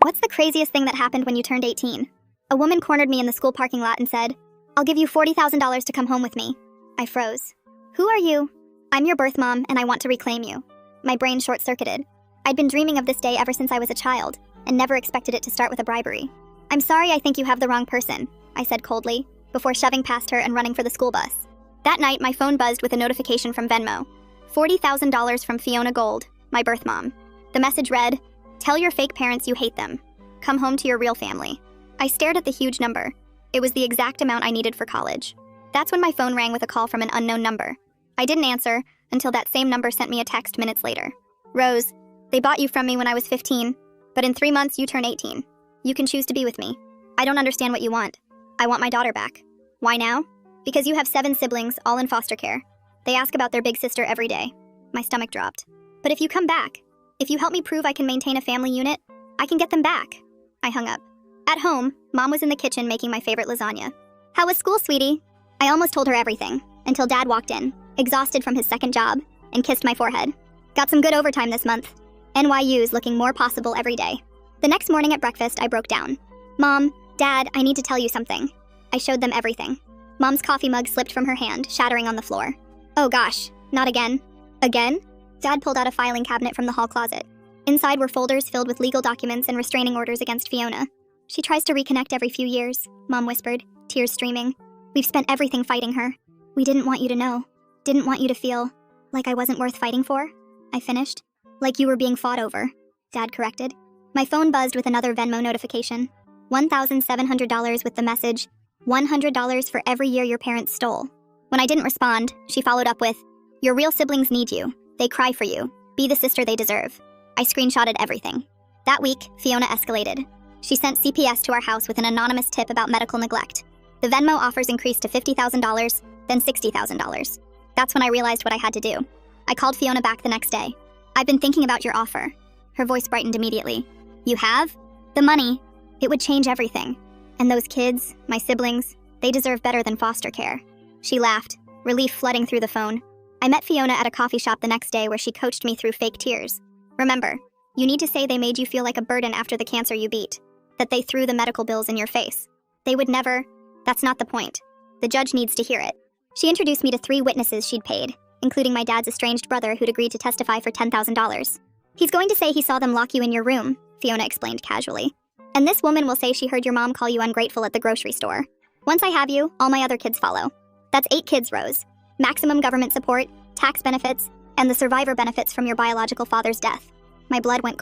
What's the craziest thing that happened when you turned 18? A woman cornered me in the school parking lot and said, "I'll give you $40,000 to come home with me." I froze. "Who are you?" "I'm your birth mom, and I want to reclaim you." My brain short-circuited. I'd been dreaming of this day ever since I was a child, and never expected it to start with a bribery. "I'm sorry, I think you have the wrong person," I said coldly, before shoving past her and running for the school bus. That night, my phone buzzed with a notification from Venmo. $40,000 from Fiona Gold, my birth mom. The message read, "Tell your fake parents you hate them. Come home to your real family." I stared at the huge number. It was the exact amount I needed for college. That's when my phone rang with a call from an unknown number. I didn't answer until that same number sent me a text minutes later. "Rose, they bought you from me when I was 15, but in 3 months you turn 18. You can choose to be with me. I don't understand what you want. I want my daughter back." "Why now?" "Because you have 7 siblings, all in foster care. They ask about their big sister every day." My stomach dropped. "But if you come back, if you help me prove I can maintain a family unit, I can get them back." I hung up. At home, Mom was in the kitchen making my favorite lasagna. "How was school, sweetie?" I almost told her everything, until Dad walked in, exhausted from his second job, and kissed my forehead. "Got some good overtime this month. NYU's looking more possible every day." The next morning at breakfast, I broke down. "Mom, Dad, I need to tell you something." I showed them everything. Mom's coffee mug slipped from her hand, shattering on the floor. "Oh gosh, not again." "Again?" Dad pulled out a filing cabinet from the hall closet. Inside were folders filled with legal documents and restraining orders against Fiona. "She tries to reconnect every few years," Mom whispered, tears streaming. "We've spent everything fighting her. We didn't want you to know. Didn't want you to feel like I wasn't worth fighting for," I finished. "Like you were being fought over," Dad corrected. My phone buzzed with another Venmo notification. $1,700 with the message, "$100 for every year your parents stole." When I didn't respond, she followed up with, "Your real siblings need you. They cry for you. Be the sister they deserve." I screenshotted everything. That week, Fiona escalated. She sent CPS to our house with an anonymous tip about medical neglect. The Venmo offers increased to $50,000, then $60,000. That's when I realized what I had to do. I called Fiona back the next day. "I've been thinking about your offer." Her voice brightened immediately. "You have? The money. It would change everything. And those kids, my siblings, they deserve better than foster care." She laughed, relief flooding through the phone. I met Fiona at a coffee shop the next day where she coached me through fake tears. "Remember, you need to say they made you feel like a burden after the cancer you beat. That they threw the medical bills in your face. They would never. That's not the point. The judge needs to hear it." She introduced me to 3 witnesses she'd paid, including my dad's estranged brother who'd agreed to testify for $10,000. "He's going to say he saw them lock you in your room," Fiona explained casually. "And this woman will say she heard your mom call you ungrateful at the grocery store. Once I have you, all my other kids follow. That's 8 kids, Rose. Maximum government support, tax benefits, and the survivor benefits from your biological father's death." My blood went cold.